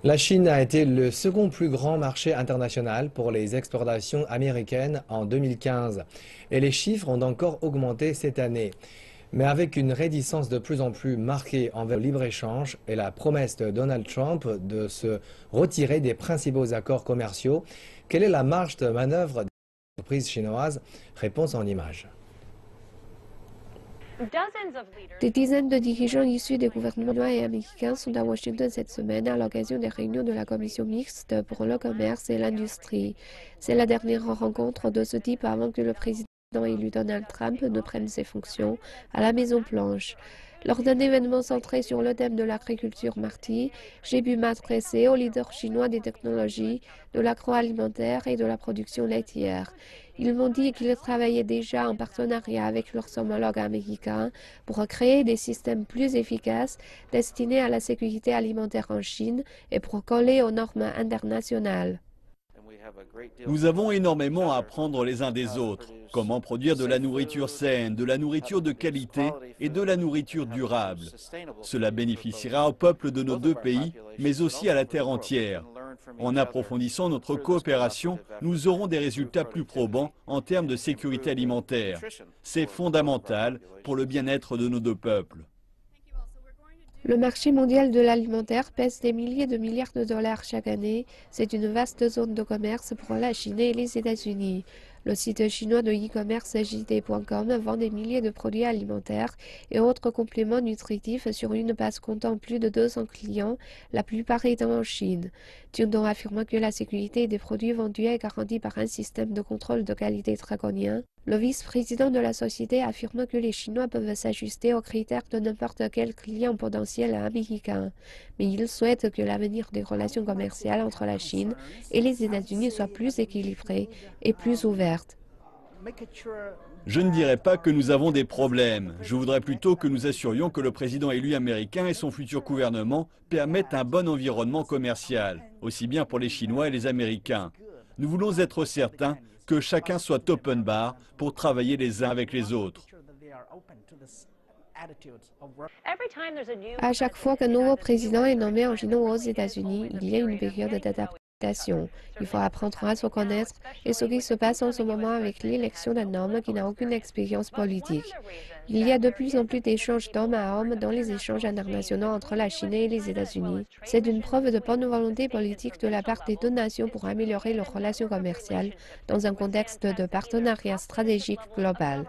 La Chine a été le second plus grand marché international pour les exportations américaines en 2015 et les chiffres ont encore augmenté cette année. Mais avec une réticence de plus en plus marquée envers le libre-échange et la promesse de Donald Trump de se retirer des principaux accords commerciaux, quelle est la marge de manœuvre des entreprises chinoises? Réponse en images. Des dizaines de dirigeants issus des gouvernements chinois et américains sont à Washington cette semaine à l'occasion des réunions de la commission mixte pour le commerce et l'industrie. C'est la dernière rencontre de ce type avant que le président élu Donald Trump ne prenne ses fonctions à la Maison-Blanche. Lors d'un événement centré sur le thème de l'agriculture mardi, j'ai pu m'adresser aux leaders chinois des technologies, de l'agroalimentaire et de la production laitière. Ils m'ont dit qu'ils travaillaient déjà en partenariat avec leurs homologues américains pour créer des systèmes plus efficaces destinés à la sécurité alimentaire en Chine et pour coller aux normes internationales. Nous avons énormément à apprendre les uns des autres. Comment produire de la nourriture saine, de la nourriture de qualité et de la nourriture durable. Cela bénéficiera au peuple de nos deux pays, mais aussi à la terre entière. En approfondissant notre coopération, nous aurons des résultats plus probants en termes de sécurité alimentaire. C'est fondamental pour le bien-être de nos deux peuples. Le marché mondial de l'alimentaire pèse des milliers de milliards de dollars chaque année. C'est une vaste zone de commerce pour la Chine et les États-Unis. Le site chinois de e-commerce JD.com vend des milliers de produits alimentaires et autres compléments nutritifs sur une base comptant plus de 200 clients, la plupart étant en Chine. Jingdong affirme que la sécurité des produits vendus est garantie par un système de contrôle de qualité draconien. Le vice-président de la société affirme que les Chinois peuvent s'ajuster aux critères de n'importe quel client potentiel américain. Mais il souhaite que l'avenir des relations commerciales entre la Chine et les États-Unis soit plus équilibré et plus ouverte. Je ne dirais pas que nous avons des problèmes. Je voudrais plutôt que nous assurions que le président élu américain et son futur gouvernement permettent un bon environnement commercial, aussi bien pour les Chinois et les Américains. Nous voulons être certains que chacun soit open bar pour travailler les uns avec les autres. À chaque fois qu'un nouveau président est nommé en Chine ou aux États-Unis, il y a une période d'adaptation. Il faut apprendre à se connaître et ce qui se passe en ce moment avec l'élection d'un homme qui n'a aucune expérience politique. Il y a de plus en plus d'échanges d'homme à homme dans les échanges internationaux entre la Chine et les États-Unis. C'est une preuve de bonne volonté politique de la part des deux nations pour améliorer leurs relations commerciales dans un contexte de partenariat stratégique global.